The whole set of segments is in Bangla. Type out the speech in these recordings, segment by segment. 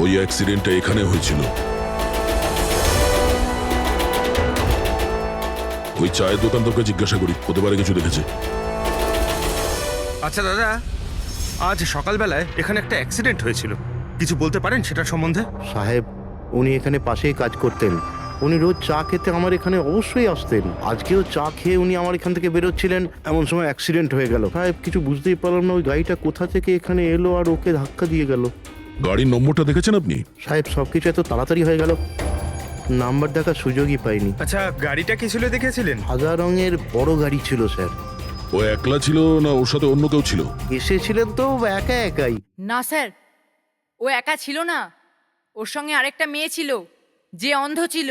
ওই অ্যাক্সিডেন্টটা এখানে হয়েছিল। ওই চায়ের দোকানদারকে জিজ্ঞাসা করি, হতে পারে কিছু দেখেছে। আচ্ছা দাদা, আজ সকালবেলায় এখানে একটা অ্যাক্সিডেন্ট হয়েছিল, কিছু বলতে পারেন সেটার সম্বন্ধে? সাহেব, উনি এখানে পাশেই কাজ করতেন। উনি রোজ চা খেতে আমার এখানে অবশ্যই আসতেন। আজকেও চা খেয়ে উনি আমার এখান থেকে বেরোচ্ছিলেন, এমন সময় অ্যাক্সিডেন্ট হয়ে গেল। সাহেব, কিছু বুঝতেই পারলাম না ওই গাড়িটা কোথা থেকে এখানে এলো আর ওকে ধাক্কা দিয়ে গেল। গাড়ির নম্বরটা দেখেছেন আপনি? সাহেব, সবকিছু এত তাড়াতাড়ি হয়ে গেল, নাম্বার দেখার সুযোগই পাইনি। আচ্ছা, গাড়িটা কি ছিল দেখেছিলেন? সাদা রঙের বড় গাড়ি ছিল স্যার। ও একলা ছিল না ওর সাথে অন্য কেউ ছিল? এসেছিলেন তো একা একাই। না স্যার, ও একা ছিল না, ওর সঙ্গে আরেকটা মেয়ে ছিল যে অন্ধ ছিল,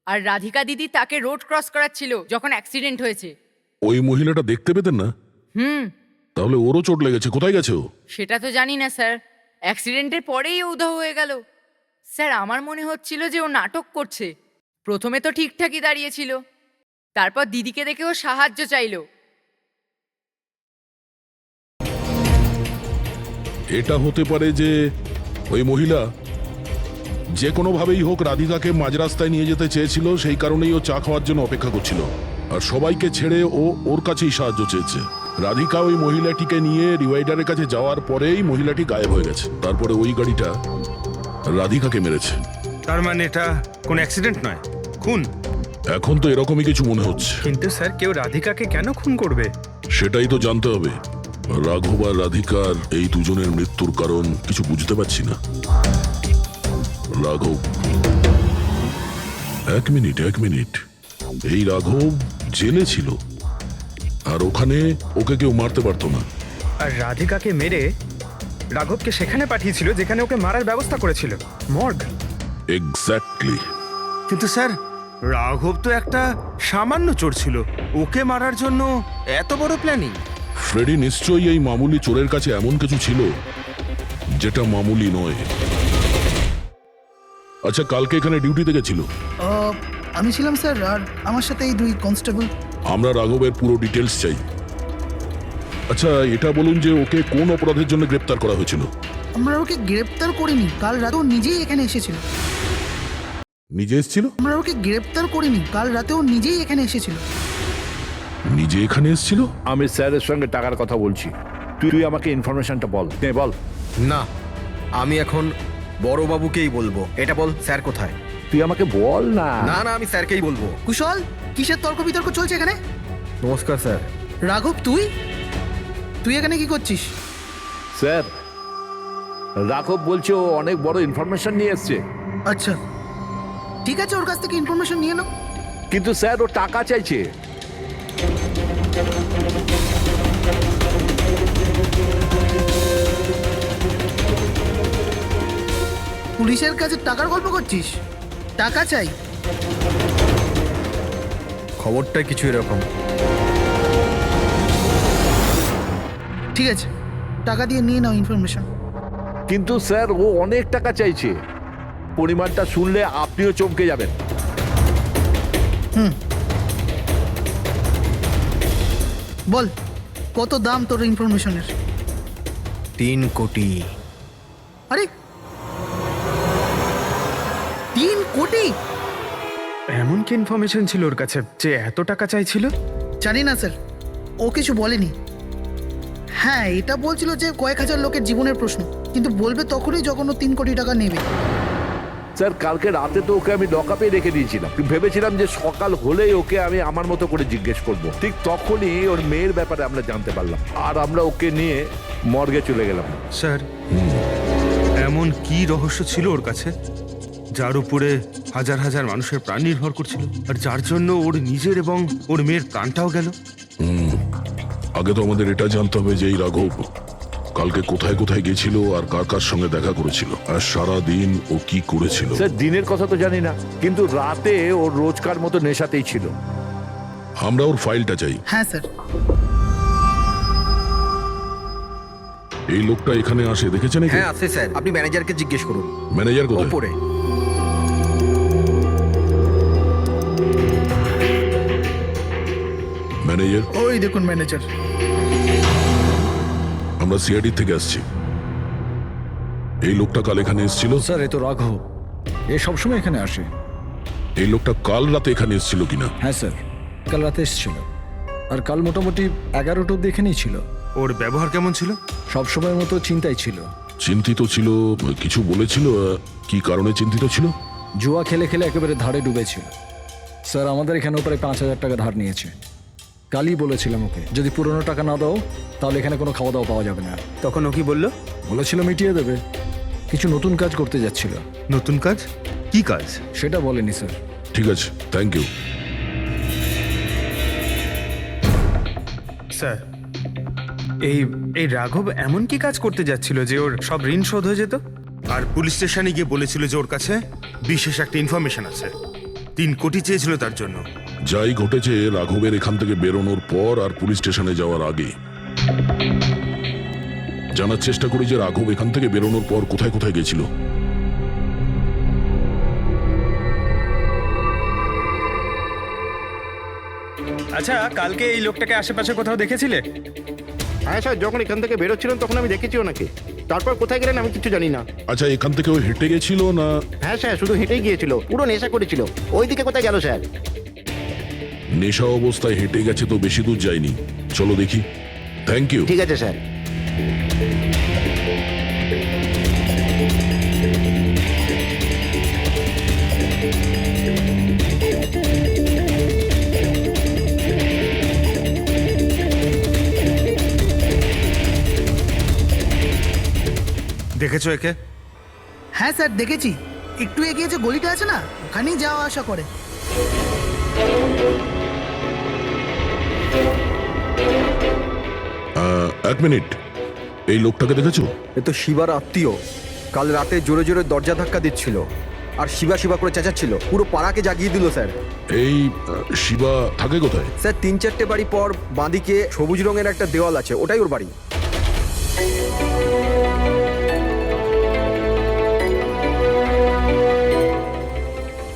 আর রাধিকা দিদি তাকে রোড ক্রস করাচ্ছিল যখন অ্যাক্সিডেন্ট হয়েছে। ওই মহিলাটা দেখতে পেতেন না? তাহলে ওরও চোট লেগেছে। কোথায় গেছে ও? সেটা তো জানি না স্যার, অ্যাক্সিডেন্টের পরেই ও উধাও হয়ে গেল। স্যার, আমার মনে হচ্ছিল যে ও নাটক করছে। প্রথমে তো ঠিকঠাকই দাঁড়িয়েছিল, তারপর দিদিকে দেখে ও সাহায্য চাইলো। এটা হতে পারে যে ওই মহিলা যে কোনোভাবেই হোক রাধিকাকে মাঝ রাস্তায় নিয়ে যেতে চেয়েছিল, সেই কারণেই ও চা খাওয়ার জন্য অপেক্ষা করছিল, আর সবাইকে ছেড়ে ও ওর কাছেই সাহায্য চেয়েছে। রাধিকা ওই মহিলাটিকে নিয়ে ডিভাইডারের কাছে যাওয়ার পরেই মহিলাটি গায়েব হয়ে গেছে। তারপরে ওই গাড়িটা রাধিকাকে মেরেছে। তার মানে এটা কোন অ্যাক্সিডেন্ট নয়, খুন? এখন তো এরকমই কিছু মনে হচ্ছে। কিন্তু স্যার, কেউ রাধিকাকে কেন খুন করবে? সেটাই তো জানতে হবে। রাঘব আর রাধিকার এই দুজনের মৃত্যুর কারণ কিছু বুঝতে পারছি না। রাঘব, এক মিনিট, এই রাঘব জেলে ছিল, আর ওখানে ওকে কেউ মারতে পারতো না। আর রাধিকাকে মেরে রাঘবকে সেখানে পাঠিয়েছিল যেখানে ওকে মারার ব্যবস্থা করেছিল, মর্গ। এক্স্যাক্টলি। কিন্তু স্যার, রাঘব তো একটা সামান্য চোর ছিল, ওকে মারার জন্য এত বড় প্ল্যানিং? ফ্রেডি নিশ্চয়ই এই মামুলি চোরের কাছে এমন কিছু ছিল যেটা মামুলি নয়। আচ্ছা, কালকে এখানে ডিউটিতে গেছিল? আমি ছিলাম স্যার, আর আমার সাথে এই দুই কনস্টেবল। আমরা রাঘবের পুরো ডিটেলস চাই। আচ্ছা, এটা বলুন যে ওকে কোন অপরাধের জন্য গ্রেপ্তার করা হয়েছিল? আমরা ওকে গ্রেপ্তার করিনি, কাল রাতে ও নিজেই এখানে এসেছিল। নিজে এসেছিল? আমরা ওকে গ্রেপ্তার করিনি, কাল রাতে ও নিজেই এখানে এসেছিল। নিজে এখানে এসেছিল? আমি স্যারের সঙ্গে টাকার কথা বলছি, তুই আমাকে ইনফরমেশনটা বল। বল। না, আমি এখন বড়বাবুকেই বলবো। এটা বল, স্যার কোথায়? তুই আমাকে বল না। না, আমি স্যারকেই বলবো। কুশল, কিসের তর্ক বিতর্ক চলছে এখানে? নমস্কার স্যার। রাঘব, তুই তুই এখানে কি করছিস? স্যার, রাঘব বলছে ও অনেক বড় ইনফরমেশন নিয়ে এসছে। আচ্ছা, ঠিক আছে, ওর কাছ থেকে ইনফরমেশন নিয়ে নাও। কিন্তু স্যার, ও টাকা চাইছে। পুলিশের কাছে টাকার গল্প করছিস? টাকা চাই? খবরটা কিছু এরকম। ঠিক আছে, টাকা দিয়ে নিয়ে নাও ইনফরমেশন। কিন্তু স্যার, ও অনেক টাকা চাইছে। পরিমাণটা শুনলে আপনিও চমকে যাবেন। বল, কত দাম তোর ইনফরমেশনের? 3 কোটি। আরে, 3 কোটি? এমন কি ইনফরমেশন ছিল ওর কাছে যে এত টাকা চাইছিল? জানি না স্যার, ও কিছু বলেনি। হ্যাঁ, এটা বলছিল যে কয়েক হাজার লোকের জীবনের প্রশ্ন, কিন্তু বলবে তখনই যখন ও 3 কোটি টাকা নেবে। স্যার, কালকে রাতে তো ওকে আমি লকআপে রেখে দিয়েছিলাম। ভেবেছিলাম যে সকাল হলেই ওকে আমি আমার মতো করে জিজ্ঞেস করব। ঠিক তখনই ওর মেয়ের ব্যাপারে আমরা জানতে পারলাম, আর আমরা ওকে নিয়ে মর্গে চলে গেলাম। স্যার, এমন কি রহস্য ছিল ওর কাছে যার উপরে হাজার হাজার মানুষের প্রাণ নির্ভর করছিল, আর যার জন্য ওর নিজের এবং ওর মেয়ের প্রাণটাও গেল? আগে তো আমাদের এটা জানতে হবে যে এই রাঘব কালকে কোথায় কোথায় গেছিল আর কার কার সঙ্গে দেখা করেছিল, আর সারা দিন ও কি করেছিল। স্যার, দিনের কথা তো জানি না, কিন্তু রাতে ওর রোজকার মতো নেশাতেই ছিল। আমরা ওর ফাইলটা চাই। হ্যাঁ স্যার। এই লোকটা এখানে আসে দেখেছেন? হ্যাঁ আছে স্যার, আপনি ম্যানেজারকে জিজ্ঞেস করুন। ম্যানেজার কোথায়? ওপরে। ম্যানেজার? ওই দেখুন ম্যানেজার। আমরা সিআইডি থেকে আসছি। এই লোকটা কাল এখানে এসেছিল? স্যার এ তো রাঘব, এ সবসময় এখানে আসে। এই লোকটা কাল রাতে এখানে এসেছিল কিনা? হ্যাঁ স্যার, কাল রাতে এসেছিল, আর কাল মোটামুটি 11টা অব্দি এখানেই ছিল। ওর ব্যবহার কেমন ছিল? সবসময়ের মতো চিন্তায় ছিল। চিন্তিত ছিল? কিছু বলেছিল? কি কারণে চিন্তিত ছিল? জুয়া খেলে খেলে একেবারে ধারে ডুবেছিল। স্যার আমাদের এখানেও প্রায় 5,000 টাকা ধার নিয়েছে। কালই বলেছিলাম ওকে, যদি পুরনো টাকা না দাও তাহলে এখানে কোনো খাওয়া দাওয়া পাওয়া যাবে না। তখন ও কি বললো? বলেছিল মিটিয়ে দেবে, কিছু নতুন কাজ করতে যাচ্ছিল। নতুন কাজ? কি কাজ? সেটা বলেনি স্যার। ঠিক আছে, থ্যাংক ইউ। স্যার, এই রাঘব এমন কি কাজ করতে যাচ্ছিল যে ওর সব ঋণ শোধ হয়ে যেত? আর পুলিশ স্টেশনে গিয়ে বলেছিল যে ওর কাছে বিশেষ একটা ইনফরমেশন আছে, 3 কোটি চেয়েছিল তার জন্য। যাই ঘটেছে রাঘবের এখান থেকে বেরোনোর পর আর পুলিশ স্টেশনে যাওয়ার আগে, জানার চেষ্টা করি যে রাঘব এখান থেকে বেরোনোর পর কোথায় কোথায় গেছিল। আচ্ছা, কালকে এই লোকটাকে আশেপাশে কোথাও দেখেছিলে? হ্যাঁ স্যার, যখন এখান থেকে বেরোচ্ছিলেন তখন আমি দেখেছি ওনাকে। তারপর কোথায় গেলেন আমি কিছু জানি না। আচ্ছা, এখান থেকে ও হেঁটে গেছিল না? হ্যাঁ স্যার, শুধু হেঁটেই গিয়েছিল, পুরো নেশা করেছিল। ওইদিকে কোথায় গেল স্যার? নেশা অবস্থায় হেঁটে গেছে তো বেশি দূর যায়নি। চলো দেখি। Thank you. ঠিক আছে স্যার। দেখেছো একে? হ্যাঁ স্যার দেখেছি, একটু এগিয়ে যে গলিটা আছে না, ওখানেই যাওয়া আসা করে। এক মিনিট, এই লোকটাকে দেখেছো? এ তো শিবার আত্মীয়। কাল রাতে জোরে জোরে দরজা ধাক্কা দিচ্ছিল আর শিবা শিবা করে চেঁচাচ্ছিল, পুরো পাড়াকে জাগিয়ে দিল স্যার। এই শিবা থাকে কোথায়? স্যার 3-4টে বাড়ি পর বাঁদিকে সবুজ রঙের একটা দেওয়াল আছে, ওটাই ওর বাড়ি।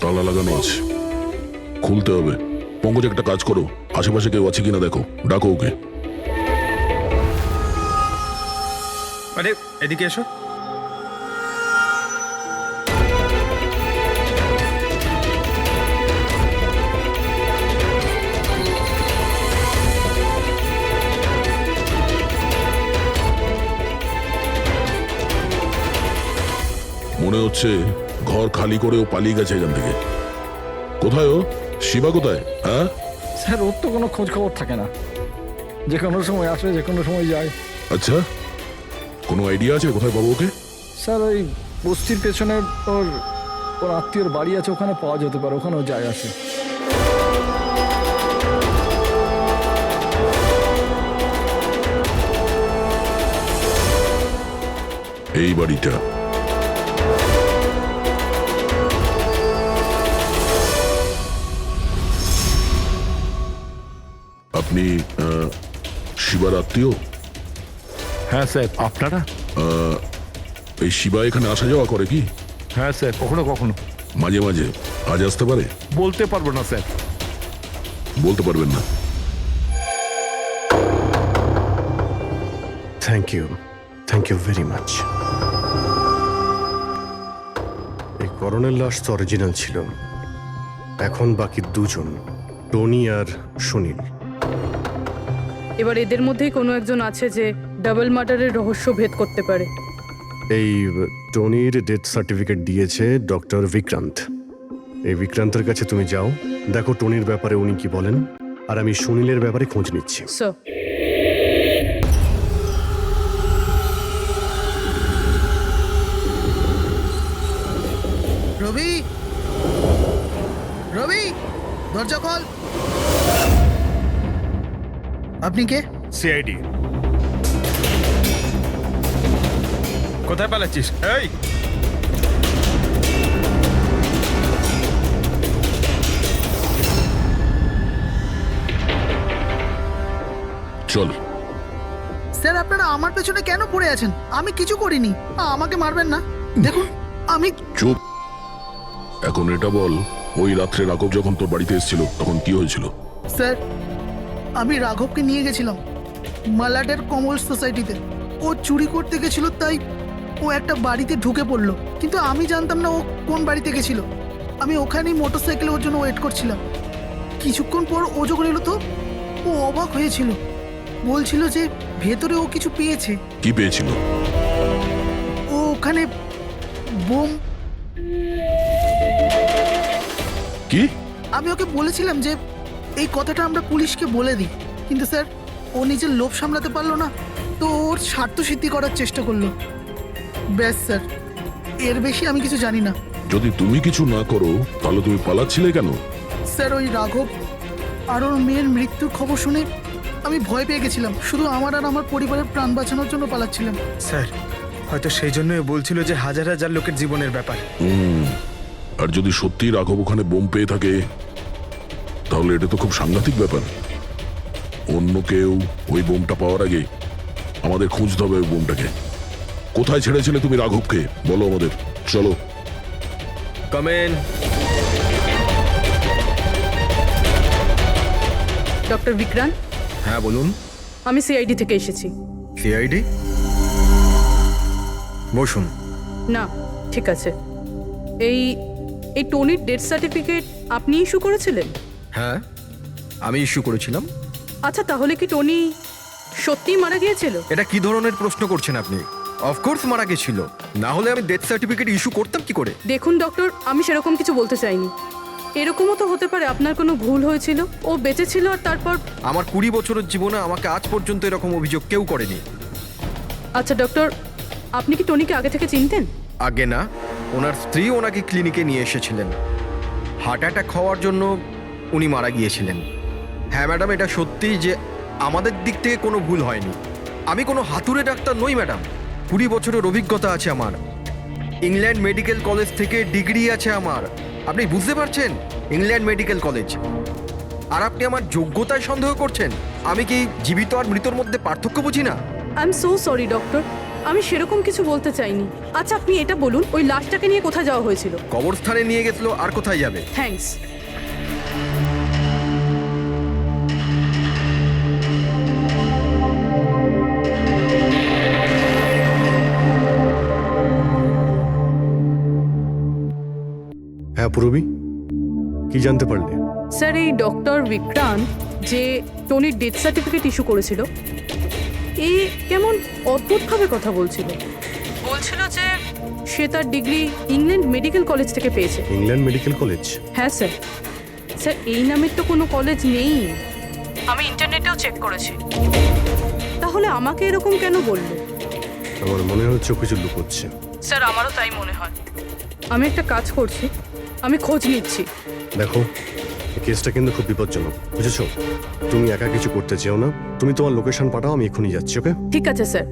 তালা লাগানো আছে, খুলতে হবে। পঙ্কজ একটা কাজ করো, আশেপাশে কেউ আছে কিনা দেখো, ডাকো ওকে। আরে এদিকে এসো। মনে হচ্ছে ঘর খালি করে ও পালিয়ে গেছে এখান থেকে। কোথায় ও? শিবা কোথায়? হ্যাঁ স্যার ওর তো কোনো খোঁজ খবর থাকে না, যে কোনো সময় আসে, যে কোনো সময় যায়। আচ্ছা, কোনো আইডিয়া আছে কোথায় পাবো ওকে? স্যার ওই বস্তির পেছনে ওর ওর আত্মীয়র বাড়ি আছে, ওখানে পাওয়া যেতে পারে, ওখানেও যায় আসে। এই বাড়িটা। আপনি শিবার আত্মীয়? হ্যাঁ স্যার, আপনারা? এই শিবা এখানে আসা যাওয়া করে কি? হ্যাঁ স্যার, কখনো কখনো। মাঝে মাঝে। আজ আসতে পারে? বলতে পারবো না স্যার। বলতে পারবেন না? Thank you very much. এই করণের লাশ তো অরিজিনাল ছিল, এখন বাকি 2 জন, টনি আর সুনীল। এবার এদের মধ্যেই কোনো একজন আছে যে ডাবল মার্ডারের রহস্য ভেদ করতে পারে। এই টনির ডেথ সার্টিফিকেট দিয়েছে ডক্টর বিক্রান্ত। এই বিক্রান্তের কাছে তুমি যাও, দেখো টনির ব্যাপারে উনি কি বলেন, আর আমি সুনীলের ব্যাপারে খোঁজ নিচ্ছি। স্যার, রবি, রবি, দরজা খোল। আপনি কে? সিআইডি। কোথায় পালাচ্ছিস? এই চল। স্যার আপনারা আমার পেছনে কেন পড়ে আছেন? আমি কিছু করিনি, আমাকে মারবেন না। দেখুন আমি। চুপ। এখন এটা বল, ওই রাত্রে রাঘব যখন তোর বাড়িতে এসেছিল তখন কি হয়েছিল? স্যার আমি রাঘবকে নিয়ে গেছিলাম মালাডের কমল সোসাইটিতে। ও চুরি করতে গেছিল, তাই ও একটা বাড়িতে ঢুকে পড়লো, কিন্তু আমি জানতাম না ও কোন বাড়িতে গেছিল। আমি ওখানেই মোটরসাইকেলে ওর জন্য ওয়েট করছিলাম। কিছুক্ষণ পর ও যখন এলো তো ও অবাক হয়েছিল, বলছিল যে ভেতরে ও কিছু পেয়েছে। কি পেয়েছিল? ও ওখানে বোম। কি? আমি ওকে বলেছিলাম যে এই কথাটা আমরা পুলিশকে বলে দিই, কিন্তু স্যার ও নিজের লোভ সামলাতে পারলো না, তো ওর স্বার্থ সিদ্ধি করার চেষ্টা করলো। ব্যাস স্যার, এর বেশি আমি কিছু জানি না। যদি তুমি কিছু না করো তাহলে তুমি পালাচ্ছিলে কেন? স্যার ওই রাঘব আর ওর মেয়ের মৃত্যুর খবর শুনে আমি ভয় পেয়ে গেছিলাম, শুধু আমার আর আমার পরিবারের প্রাণ বাঁচানোর জন্য পালাচ্ছিলাম। স্যার হয়তো সেই জন্যই বলছিল যে হাজার হাজার লোকের জীবনের ব্যাপার। আর যদি সত্যি রাঘব ওখানে বোম পেয়ে থাকে তাহলে এটা তো খুব সাংঘাতিক ব্যাপার। অন্য কেউ ওই বোমটা পাওয়ার আগে আমাদের খুঁজতে হবে ওই বোমটাকে। কোথায় ছেড়েছিলে তুমি রাঘবকে বলো আমাদের। চলো। কামেন। ডক্টর বিক্রান্ত, হ্যাঁ বলুন। আমি সিআইডি থেকে এসেছি। সিআইডি? বসুন। না, ঠিক আছে। এই এই টনির ডেথ সার্টিফিকেট আপনি ইস্যু করেছিলেন? হ্যাঁ, আমি ইস্যু করেছিলাম। আচ্ছা, তাহলে কি টনি সত্যিই মারা গিয়েছিল? এটা কি ধরনের প্রশ্ন করছেন আপনি? অফকোর্স মারা গেছিল, না হলে আমি ডেথ সার্টিফিকেট ইস্যু করতাম কি করে? দেখুন ডক্টর, আমি সেরকম কিছু বলতে চাইনি। এরকমও তো হতে পারে আপনার কোনো ভুল হয়েছিল, ও বেঁচে ছিল আর তারপর। আমার 20 বছরের জীবনে আমাকে আজ পর্যন্ত এরকম অভিযোগ কেউ করেনি। আচ্ছা ডক্টর, আপনি কি টনিকে আগে থেকে চিনতেন? আগে না, ওনার স্ত্রী ওনাকে ক্লিনিকে নিয়ে এসেছিলেন। হার্ট অ্যাটাক হওয়ার জন্য উনি মারা গিয়েছিলেন। হ্যাঁ ম্যাডাম, এটা সত্যি যে আমাদের দিক থেকে কোনো ভুল হয়নি। আমি কোনো হাতুড়ে ডাক্তার নই ম্যাডাম। 20 বছরের অভিজ্ঞতা আছে আমার। ইংল্যান্ড মেডিকেল কলেজ থেকে ডিগ্রি আছে আমার। আপনি বুঝতে পারছেন? England medical college. আর আপনি আমার যোগ্যতায় সন্দেহ করছেন? আমি কি জীবিত আর মৃতর মধ্যে পার্থক্য বুঝি না? I am so sorry doctor, আমি সেরকম কিছু বলতে চাইনি। আচ্ছা আপনি এটা বলুন, ওই লাশটাকে নিয়ে কোথায় যাওয়া হয়েছিল? কবরস্থানে নিয়ে গেছিল, আর কোথায় যাবে? থ্যাঙ্কস। হ্যাঁ পূরবী, কি জানতে পারলে? স্যার, এই ডক্টর বিক্রান্ত যে টনির ডেথ সার্টিফিকেট ইস্যু করেছিল, এ কেমন অদ্ভুতভাবে কথা বলছিল। বলছিল যে সে তার ডিগ্রি ইংল্যান্ড মেডিকেল কলেজ থেকে পেয়েছে। England medical college? হ্যাঁ স্যার। স্যার, এই নামের তো কোনো কলেজ নেই, আমি ইন্টারনেটেও চেক করেছি। তাহলে আমাকে এরকম কেন বললো? আমার মনে হচ্ছে ও কিছু লুকোচ্ছে। স্যার, আমারও তাই মনে হয়। আমি একটা কাজ করছি, আমি খোঁজ নিচ্ছি। দেখো, এই কেসটা কিন্তু খুব বিপজ্জনক, বুঝেছো? তুমি একা কিছু করতে চেও না। তুমি তোমার লোকেশন পাঠাও, আমি এক্ষুনি যাচ্ছি। ওকে? ঠিক আছে স্যার।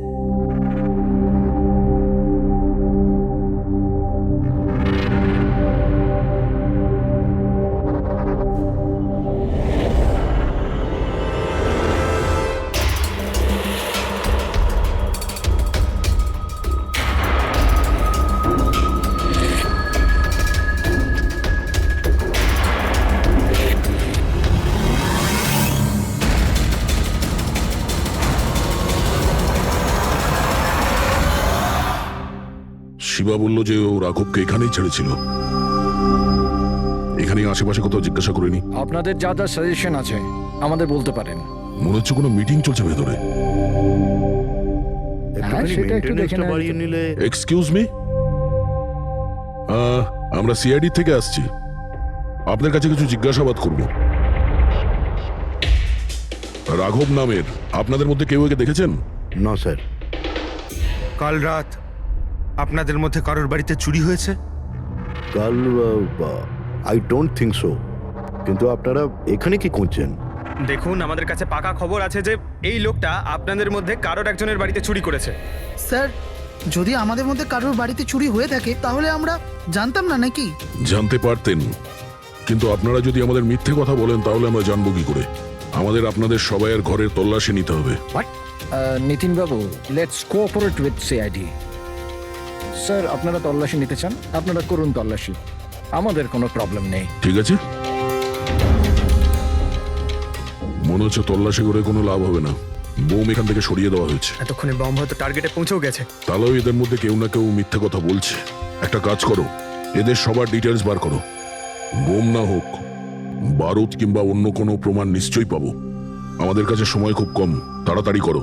শিবা বলল যে ও রাঘবকে এখানেই ছেড়েছিল। এখানেই আশেপাশে কোথাও জিজ্ঞাসা করিনি? আপনাদের যা যা সাজেশন আছে আমাদের বলতে পারেন। মনে হচ্ছে কোনো মিটিং চলছে ভেতরে। একটুখানি সেটা একটু দেখে মেইনটেনেন্সটা নেওয়া বাড়িয়ে যেত। নিলে। এক্সকিউজ মি, আমরা সিআইডি থেকে আসছি। আপনার কাছে কিছু জিজ্ঞাসাবাদ করব। রাঘব নামের আপনাদের মধ্যে কেউ একে দেখেছেন? না স্যার। কাল রাত আপনাদের মধ্যে কারোর বাড়িতে চুরি হয়েছে? কাল আই ডোন্ট থিঙ্ক সো। কিন্তু আপনারা এখানে কি করছেন? দেখুন, আমাদের কাছে পাকা খবর আছে যে এই লোকটা আপনাদের মধ্যে কারোর একজনের বাড়িতে চুরি করেছে। স্যার, যদি আমাদের মধ্যে কারোর বাড়িতে চুরি হয়ে থাকে তাহলে আমরা জানতাম না নাকি? জানতে পারতেন, কিন্তু আপনারা যদি আমাদের মিথ্যে কথা বলেন তাহলে আমরা জানবো কি করে? আমাদের আপনাদের সবাইয়ের ঘরের তল্লাশি নিতে হবে। নিতিন বাবু, let's cooperate with CID. Sir, আপনারা তল্লাশি নিতে চান, আপনারা করুন তল্লাশি, আমাদের কোনো প্রবলেম নেই। ঠিক আছে, মনে হচ্ছে তল্লাশি করে কোনো লাভ হবে না। বোম এখান থেকে সরিয়ে দেওয়া হয়েছে। এতক্ষণে বম্ব হয়তো টার্গেটে পৌঁছেও গেছে। তাহলেও এদের মধ্যে কেউ না কেউ মিথ্যে কথা বলছে। একটা কাজ করো, এদের সবার ডিটেলস বার করো। বোম না হোক, বারুদ কিংবা অন্য কোনো প্রমাণ নিশ্চয়ই পাবো। আমাদের কাছে সময় খুব কম, তাড়াতাড়ি করো।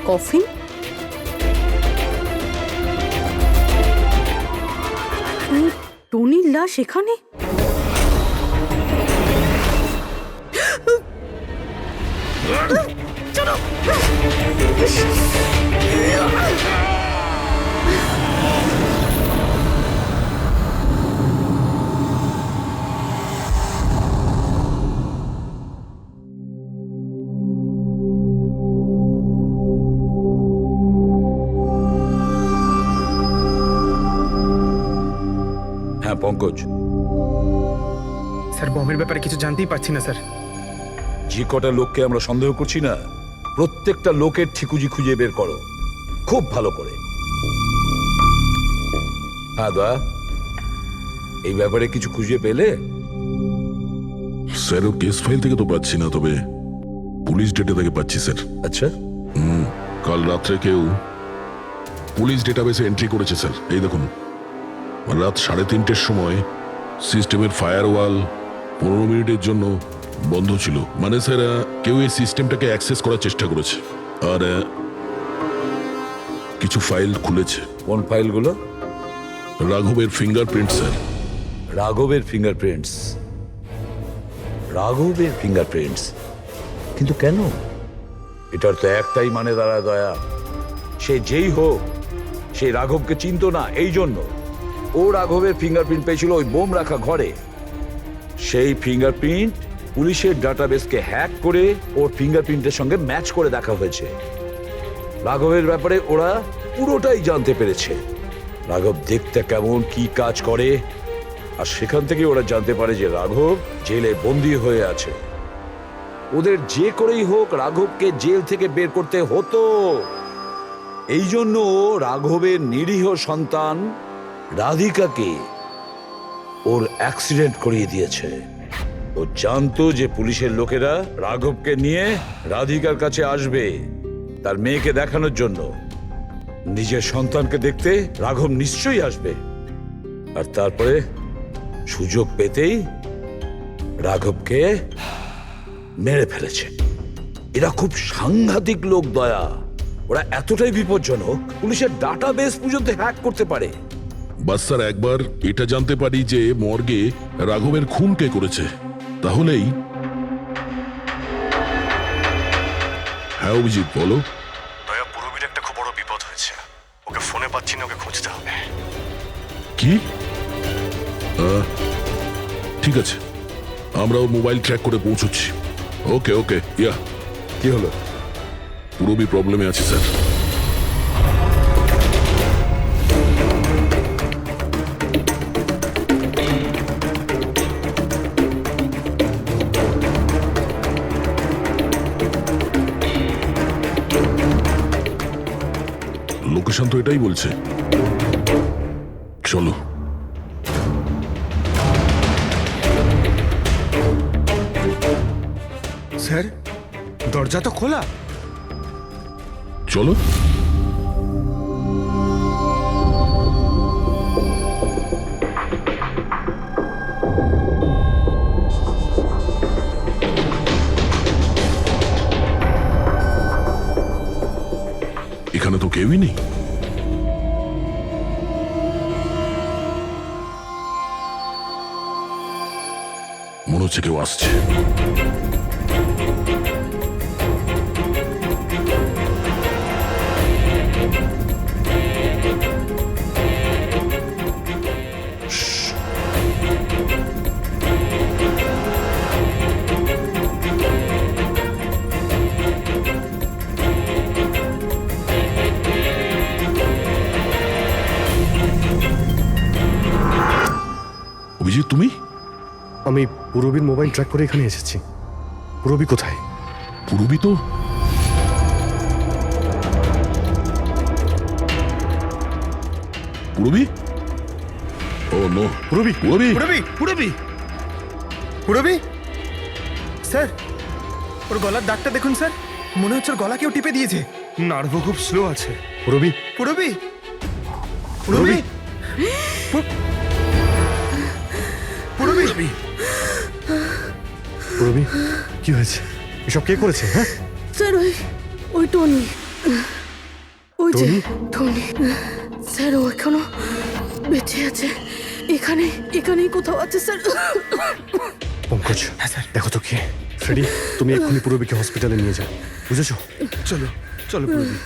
কফিন? টনির লাশ এখানে? হ্যাঁ পঙ্কজ, স্যার বম্বের ব্যাপারে কিছু জানতেই পারছি না স্যার। যে কটা লোককে আমরা সন্দেহ করছি না, প্রত্যেকটা লোকের ঠিকুজি খুঁজে বের করো খুব ভালো করে। হ্যাঁ দয়া, এই ব্যাপারে কিছু খুঁজে পেলে? স্যার, কেস ফাইল থেকে তো পাচ্ছি না, তবে পুলিশ ডেটা থেকে পাচ্ছি স্যার। আচ্ছা, কাল রাত্রে কেউ পুলিশ ডেটাবেসে এন্ট্রি করেছে স্যার। এই দেখুন, রাত 3:30-র সময় সিস্টেমের ফায়ারওয়াল 15 মিনিটের জন্য বন্ধ ছিল। মানে স্যার, কেউ এই সিস্টেমটাকে অ্যাক্সেস করার চেষ্টা করেছে আর কিছু ফাইল খুলেছে। কোন ফাইলগুলো? রাঘবের ফিঙ্গারপ্রিন্ট স্যার। রাঘবের ফিঙ্গারপ্রিন্টস? রাঘবের ফিঙ্গারপ্রিন্টস? কিন্তু কেন? এটার তো একটাই মানে দাঁড়ায় দয়া, সে যেই হোক সে রাঘবকে চিনতো না, এই জন্য ও রাঘবের ফিঙ্গারপ্রিন্ট পেয়েছিল ওই বোম রাখা ঘরে। সেই ফিঙ্গারপ্রিন্ট পুলিশের ডাটাবেসকে হ্যাক করে ওর ফিঙ্গারপ্রিন্টের সঙ্গে ম্যাচ করে দেখা হয়েছে। রাঘবের ব্যাপারে ওরা পুরোটাই জানতে পেরেছে, রাঘব দেখতে কেমন, কি কাজ করে, আর সেখান থেকে ওরা জানতে পারে যে রাঘব জেলে বন্দী হয়ে আছে। ওদের যে করেই হোক রাঘবকে জেল থেকে বের করতে হতো। এই জন্য রাঘবের নিরীহ সন্তান রাধিকাকে ওর অ্যাক্সিডেন্ট করিয়ে দিয়েছে। ও জানতো যে পুলিশের লোকেরা রাঘবকে নিয়ে রাধিকার কাছে আসবে তার মেয়েকে দেখানোর জন্য। নিজের সন্তানকে দেখতে রাঘব নিশ্চয়ই আসবে, আর তারপরে সুযোগ পেতেই রাঘবকে মেরে ফেলেছে। এরা খুব সাংঘাতিক লোক দয়া, ওরা এতটাই বিপজ্জনক পুলিশের ডাটাবেস পর্যন্ত হ্যাক করতে পারে। বাস স্যার, একবার এটা জানতে পারি যে মর্গে রাঘবের খুন কে করেছে, তাহলেই। হ্যাঁ অভিজিৎ, বলো। দয়া, পুরবীর একটা খুব বড় বিপদ হয়েছে, ওকে ফোনে পাচ্ছি না, ওকে খুঁজতে হবে। কি? ঠিক আছে, আমরা ওর মোবাইল ট্র্যাক করে পৌঁছচ্ছি। ওকে ওকে, ইয়া। কি হলো? পুরবী প্রবলেমে আছে স্যার। লোকেশন তো এটাই বলছে। চলো। স্যার, দরজা তো খোলা। চলো। এখানে তো কেউই নেই। মনে মনে হচ্ছে কেউ আসছে। অভিজিৎ, তুমি? আমি পুরবীর মোবাইল ট্র্যাক করে এখানে এসেছি। পুরবী কোথায়? পুরবী তো পুরবী? ও নো, পুরবী পুরবী! পুরবি পুরবি পুরবি স্যার, ওর গলার দাগটা দেখুন স্যার, মনে হচ্ছে ওর গলা কেউ টিপে দিয়েছে। নার্ভ খুব স্লো আছে। পুরবী! পুরবি পুরবি পুরবি পুরবী, কি হয়েছে? এসব কে করেছে? হ্যাঁ, স্যার ওই টনি, ওই যে টনি? টনি স্যার, ও এখনো বেঁচে আছে। এখানেই কোথাও আছে স্যার। পঙ্কজ, দেখো তো কে। ফ্রেডি, তুমি এক্ষুনি পুরবীকে হসপিটালে নিয়ে যাও, বুঝেছো? চলো চলো পুরবি।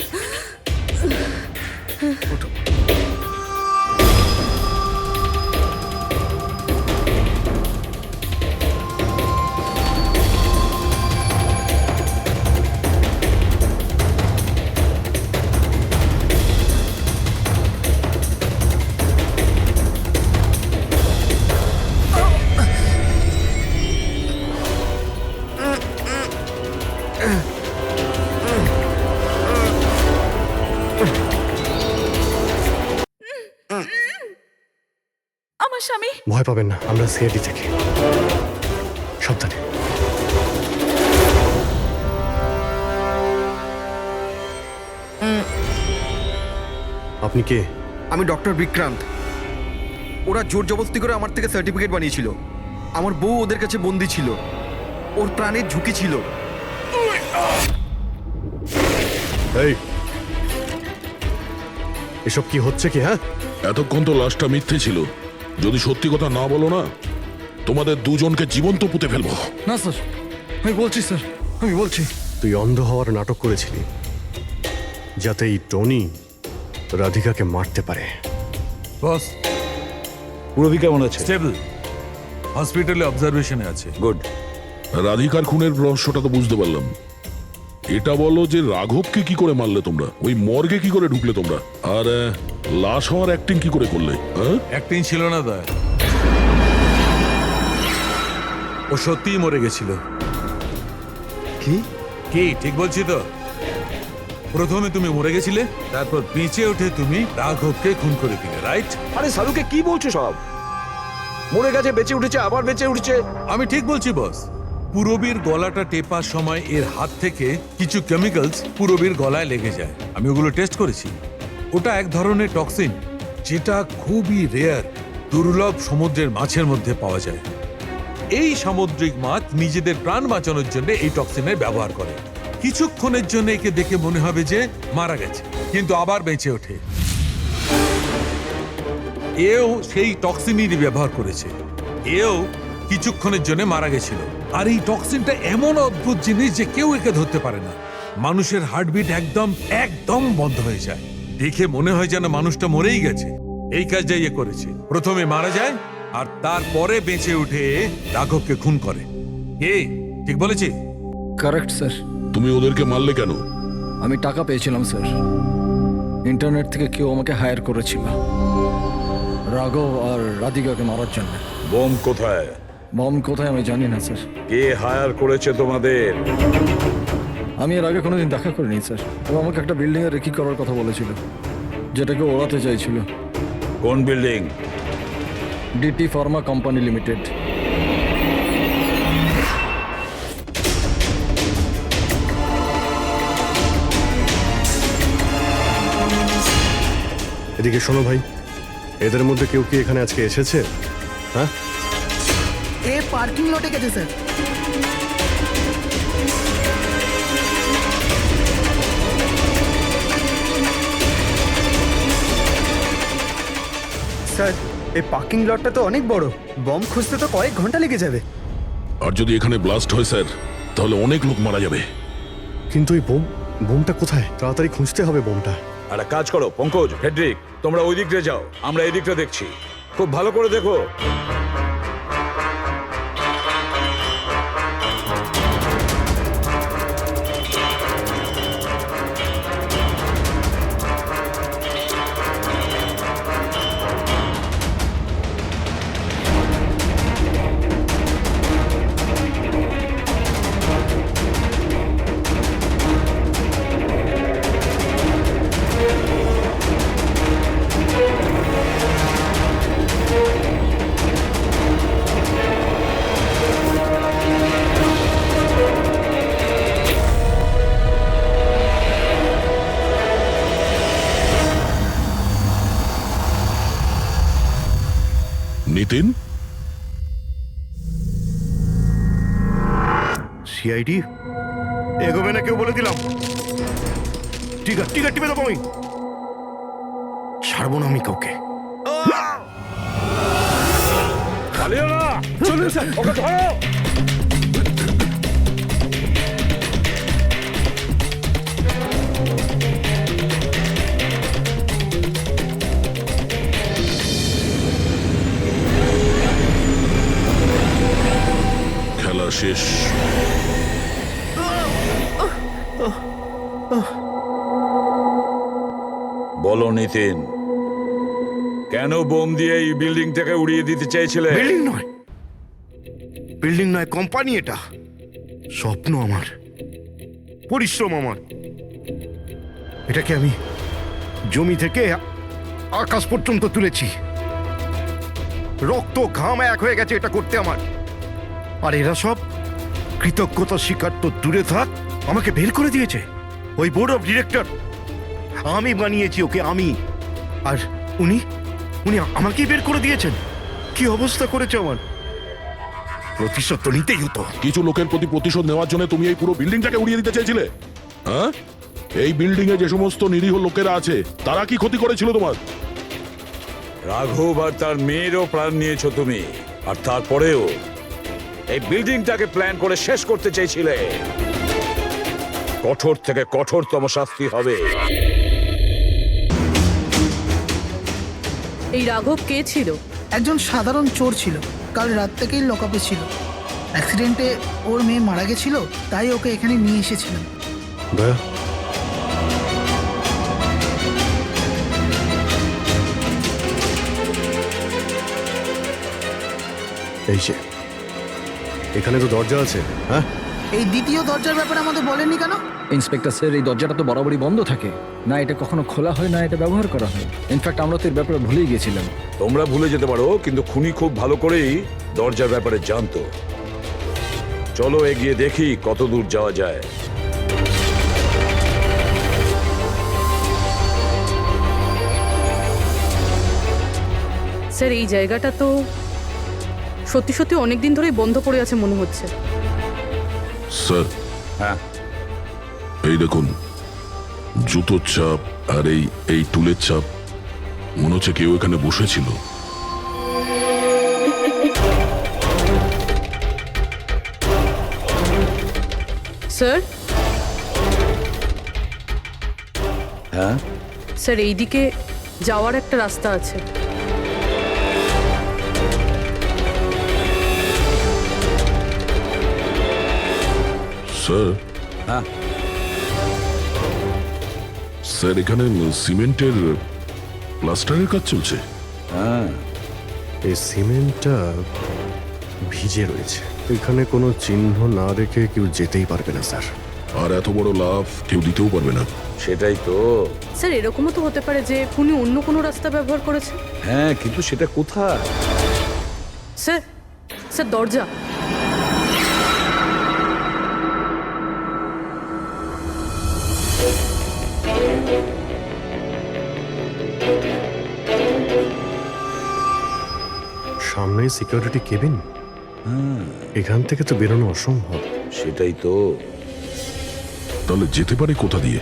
আমার স্বামী। ভয় পাবেন না, আমরা সিআইডি থেকে। সাবধানে। আপনি কে? আমি ডক্টর বিক্রান্ত। ওরা জোর জবরদস্তি করে আমার থেকে সার্টিফিকেট বানিয়েছিল। আমার বউ ওদের কাছে বন্দি ছিল, ওর প্রাণের ঝুঁকি ছিল। এই, এসব কি হচ্ছে কি? হ্যাঁ, এতক্ষণ তো লাশটা মিথ্যে ছিল। যদি সত্যি কথা না বলো না, তোমাদের দুজনকে জীবন্ত পুঁতে ফেলবো। না স্যার, আমি বলছি স্যার, আমি বলছি। তুই অন্ধ হওয়ার নাটক করেছিলি যাতে এই টনি রাধিকাকে মারতে পারে। বস, পুরবী কেমন আছে? স্টেবল, হসপিটালে অবজারভেশনে আছে। গুড। রাধিকার খুনের রহস্যটা তো বুঝতে পারলাম। এটা বলো যে রাঘবকে কি করে মারলে তোমরা? ওই মর্গে কি করে ঢুকলে তোমরা? আর লাশ হওয়ার অ্যাক্টিং কি করে করলে? হ্যাঁ, অ্যাক্টিং ছিল না দয়া, ও সত্যিই মরে গেছিল। কি? কি ঠিক বলছি তো? প্রথমে তুমি মরে গেছিলে, তারপর বেঁচে উঠে তুমি রাঘবকে খুন করে দিলে, রাইট? আরে সালুকে কি বলছো সব? মরে গেছে, বেঁচে উঠেছে, আবার বেঁচে উঠছে। আমি ঠিক বলছি বস। পুরবীর গলাটা টেপার সময় এর হাত থেকে কিছু কেমিক্যালস পুরবীর গলায় লেগে যায়। আমি ওগুলো টেস্ট করেছি। ওটা এক ধরনের টক্সিন, যেটা খুবই রেয়ার, দুর্লভ সমুদ্রের মাছের মধ্যে পাওয়া যায়। এই সামুদ্রিক মাছ নিজেদের প্রাণ বাঁচানোর জন্য এই টক্সিনের ব্যবহার করে। কিছুক্ষণের জন্য একে দেখে মনে হবে যে মারা গেছে, কিন্তু আবার বেঁচে ওঠে। এও সেই টক্সিনই ব্যবহার করেছে। এও কিছুক্ষণের জন্য মারা গেছিল। আর এই টক্সিনটা এমন অদ্ভুত জিনিস যে কেউ একে ধরতে পারে না। মানুষের হার্টবিট একদম বন্ধ হয়ে যায়। দেখে মনে হয় যেন মানুষটা মরেই গেছে। এই কাজটাই এ করেছে। প্রথমে মারা যায় আর তারপরে বেঁচে উঠে রাঘবকে খুন করে। ঠিক বলেছি? Correct sir. তুমি ওদেরকে মারলে কেন? আমি টাকা পেয়েছিলাম স্যার। ইন্টারনেট থেকে কেউ আমাকে হায়ার করেছিল রাঘব আর রাধিকাকে মারার জন্য। বোম কোথায়? বম কোথায় আমি জানি না স্যার। কে হায়ার করেছে তোমাদের? আমি এর আগে কোনোদিন দেখা করিনি স্যার। ও আমাকে একটা বিল্ডিংয়ে রেকি করার কথা বলেছিল, যেটাকে ওড়াতে চাইছিল। কোন building? DT pharma company limited. এদিকে শোনো ভাই, এদের মধ্যে কেউ কি এখানে আজকে এসেছে? হ্যাঁ, এ পার্কিং লটে গেছে স্যার। স্যার, এই পার্কিং লটটা তো অনেক বড়। বম খুঁজতে তো কয়েক ঘন্টা লেগে যাবে। আর যদি এখানে ব্লাস্ট হয় স্যার, তাহলে অনেক লোক মারা যাবে। কিন্তু ওই বোমটা কোথায়? তাড়াতাড়ি খুঁজতে হবে বোমটা। আর এক কাজ করো পঙ্কজ, ফেডরিক, তোমরা ওই দিকটা যাও, আমরা এই দিকটা দেখছি। খুব ভালো করে দেখো। নিতিন, সিআইডি এগোবে না কেউ বলে দিলাম। টিকা টিকা টিপে দেবো আমি, ছাড়বো না আমি কাউকে। পালিও না, চলুন স্যার, ওকে ধরো। খেলা শেষ। বলো নিতিন, কেন বোম দিয়ে এই বিল্ডিংটাকে উড়িয়ে দিতে চেয়েছিলে? বিল্ডিং নয়, বিল্ডিং নয়, কোম্পানি এটা। স্বপ্ন আমার, পরিশ্রম আমার। এটাকে আমি জমি থেকে আকাশ পর্যন্ত তুলেছি। রক্ত ঘাম এক হয়ে গেছে এটা করতে আমার। আর এরা সব কৃতজ্ঞতা স্বীকার তো দূরে থাক, আমাকে বের করে দিয়েছে ওই বোর্ড অফ ডিরেক্টর। আমি বানিয়েছি ওকে, আমি। আর উনি উনি আমাকেই বের করে দিয়েছেন। কি অবস্থা করেছে আমার। প্রতিশোধ তো নিতেই হতো। কিছু লোকের প্রতি প্রতিশোধ নেওয়ার জন্য তুমি এই পুরো বিল্ডিংটাকে উড়িয়ে দিতে চেয়েছিলে? হ্যাঁ, এই বিল্ডিং এ যে সমস্ত নিরীহ লোকেরা আছে তারা কি ক্ষতি করেছিল তোমার? রাঘব আর তার মেয়েরও প্রাণ নিয়েছো তুমি, আর তারপরেও এই বিল্ডিংটাকে প্ল্যান করে শেষ করতে চেয়েছিলে। কঠোর থেকে কঠোরতম শাস্তি হবে। এই রাঘব কে ছিল? একজন সাধারণ চোর ছিল, কাল রাত থেকেই লকআপে ছিল। অ্যাক্সিডেন্টে ওর মেয়ে মারা গেছিল, তাই ওকে এখানে নিয়ে এসেছিলাম। দয়া, এই যে এখানে তো দরজা আছে। হ্যাঁ, এই দ্বিতীয় দরজার ব্যাপারে আমাদের বলেননি কেন? ইন্সপেক্টর স্যার, এই দরজাটা তো বরাবরই বন্ধ থাকে, না এটা কখনো খোলা হয় না এটা ব্যবহার করা হয়। ইনফ্যাক্ট আমরা তো এর ব্যাপারে ভুলেই গেছিলাম। তোমরা ভুলে যেতে পারো, কিন্তু খুনি খুব ভালো করেই দরজার ব্যাপারে জানতো। চলো এগিয়ে দেখি কত দূর যাওয়া যায়। স্যার, এই জায়গাটা তো সত্যি সত্যি অনেক দিন ধরেই বন্ধ পড়ে আছে মনে হচ্ছে। স্যার, হ্যাঁ, এই দেখুন, জুতোর চাপ আর এই টুলের চাপ। মনে হচ্ছে কেউ এখানে বসেছিল। স্যার, হ্যাঁ, স্যার এইদিকে যাওয়ার একটা রাস্তা আছে। স্যার, হ্যাঁ, স্যার এখানে সিমেন্টের প্লাস্টারের কাজ চলছে। হ্যাঁ। এই সিমেন্টটা ভিজে রয়েছে। এখানে কোনো চিহ্ন না রেখে কেউ যেতেই পারবে না স্যার। আর এত বড় লাভ কেউ দিতেও পারবে না। সেটাই তো। স্যার, এরকমও তো হতে পারে যে উনি অন্য কোনো রাস্তা ব্যবহার করেছে। হ্যাঁ, কিন্তু সেটা কোথায়? স্যার, স্যার দরজা। সামনেই সিকিউরিটি কেবিন। এখান থেকে তো বেরোনো অসম্ভব। সেটাই তো। তাহলে যেতে পারে কোথা দিয়ে?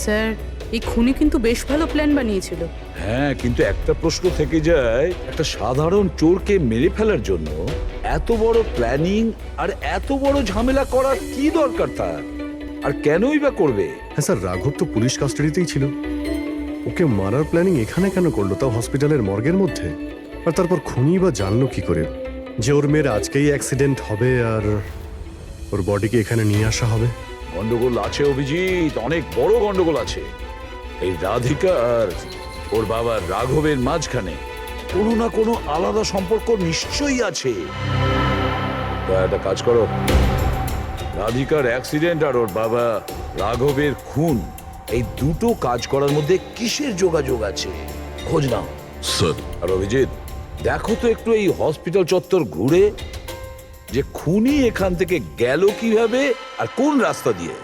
স্যার এই খুনি কিন্তু বেশ ভালো প্ল্যান বানিয়েছিল। হ্যাঁ, কিন্তু একটা প্রশ্ন থেকে যায়, একটা সাধারণ চোরকে মেরে ফেলার জন্য এত বড় প্ল্যানিং আর এত বড় ঝামেলা করার কি দরকার তার? আর কেনই বা করবে? হ্যাঁ স্যার, রাঘব তো পুলিশ কাস্টাডিতেই ছিল। ওকে মারার প্ল্যানিং এখানে কেন করলো, তাও হসপিটালের মর্গের মধ্যে? আর তারপর খুনি বা জানলো কি করে যে ওর মেয়ের আজকেই অ্যাক্সিডেন্ট হবে আর ওর বডিকে এখানে নিয়ে আসা হবে? গন্ডগোল আছে অভিজিৎ, অনেক বড় গন্ডগোল আছে। এই রাধিকা আর ওর বাবা রাঘবের মাঝখানে কোনো না কোনো আলাদা সম্পর্ক নিশ্চয়ই আছে। তা একটা কাজ করো, রাধিকার অ্যাক্সিডেন্ট আর ওর বাবা রাঘবের খুন, এই দুটো কাজ করার মধ্যে কিসের যোগাযোগ আছে খোঁজ নাও। স্যার, আর অভিজিৎ, দেখো তো একটু এই হসপিটাল চত্বর ঘুরে যে খুনি এখান থেকে গেল কিভাবে আর কোন রাস্তা দিয়ে।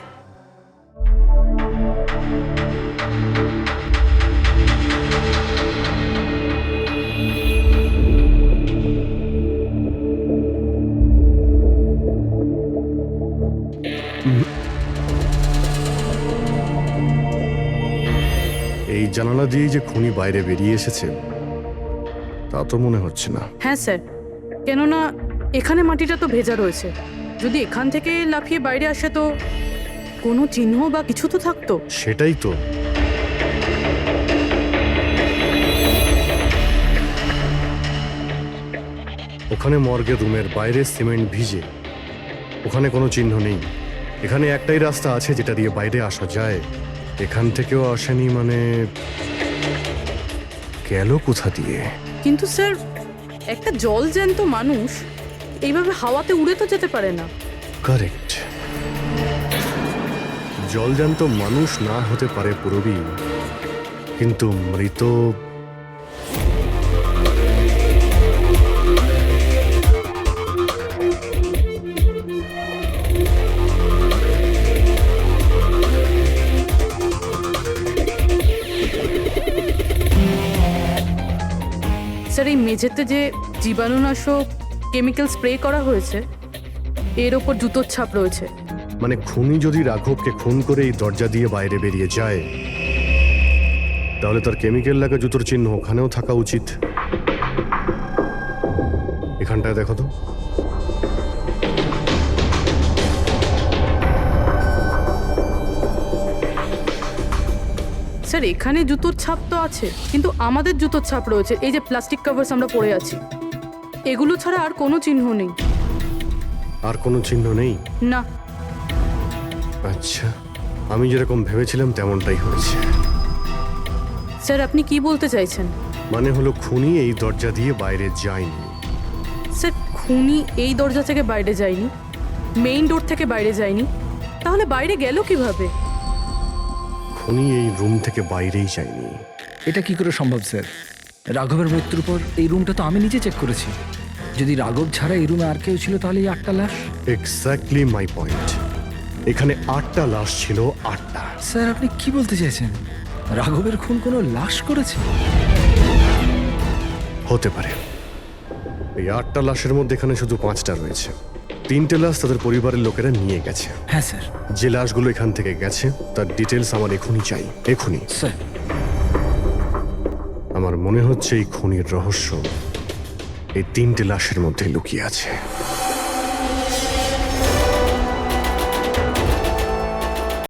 এই জানালা দিয়েই যে খুনি বাইরে বেরিয়ে এসেছে তা তো মনে হচ্ছে না। হ্যাঁ স্যার, কেননা এখানে মাটিটা তো ভেজা রয়েছে। যদি এখান থেকে লাফিয়ে বাইরে আসে তো কোনো চিহ্ন বা কিছু তো থাকতো। সেটাই তো। ওখানে মর্গের রুমের বাইরে সিমেন্ট ভিজে, ওখানে কোনো চিহ্ন নেই। এখানে একটাই রাস্তা আছে যেটা দিয়ে বাইরে আসা যায়। এখান থেকেও আসেনি মানে গেল কোথা দিয়ে? কিন্তু স্যার, একটা জল জ্যান্ত মানুষ এইভাবে হাওয়াতে উড়ে তো যেতে পারে না। কারেক্ট। জলজান্ত মানুষ না হতে পারে পুরবী, কিন্তু মৃত স্যার, এই মেঝেতে যে জীবাণুনাশক কেমিক্যাল স্প্রে করা হয়েছে এর ওপর জুতোর ছাপ রয়েছে। মানে খুনি যদি রাঘবকে খুন করে এই দরজা দিয়ে বাইরে বেরিয়ে যায় তাহলে তার কেমিক্যাল লাগা জুতোর চিহ্ন ওখানেও থাকা উচিত। এখানটায় দেখো তো। স্যার, এখানে জুতোর ছাপ তো আছে, কিন্তু আমাদের জুতোর ছাপ রয়েছে। এই যে প্লাস্টিক কভার্স আমরা পরে আছি, এগুলো ছাড়া আর কোনো চিহ্ন নেই। আর কোনো চিহ্ন নেই? না। আচ্ছা, আমি যেরকম ভেবেছিলাম তেমনটাই হয়েছে। স্যার, আপনি কি বলতে চাইছেন? মানে হলো খুনি এই দরজা দিয়ে বাইরে যায়নি। স্যার, খুনি এই দরজা থেকে বাইরে যায়নি, মেইন ডোর থেকে বাইরে যায়নি, তাহলে বাইরে গেল কিভাবে? খুনি এই রুম থেকে বাইরেই যায়নি। এটা কি করে সম্ভব স্যার? রাঘবের মৃত্যুর পর এই রুমটা তো আমি নিজে চেক করেছি। যদি রাঘব ছাড়া এই রুমে আর কেউ ছিল তাহলে এই 8টা লাশ। Exactly my point. এখানে 8টা লাশ ছিল, 8টা। স্যার, আপনি কি বলতে চাইছেন? রাঘবের খুন কোনো লাশ করেছে? হতে পারে। এই 8টা লাশের মধ্যে এখানে শুধু 5টা রয়েছে। 3টে লাশ তাদের পরিবারের লোকেরা নিয়ে গেছে। হ্যাঁ স্যার। যে লাশগুলো এখান থেকে গেছে তার ডিটেলস আমার এখনই চাই, এখনই। স্যার, আমার মনে হচ্ছে এই খুনির রহস্য এই 3টে লাশের মধ্যে লুকিয়ে আছে।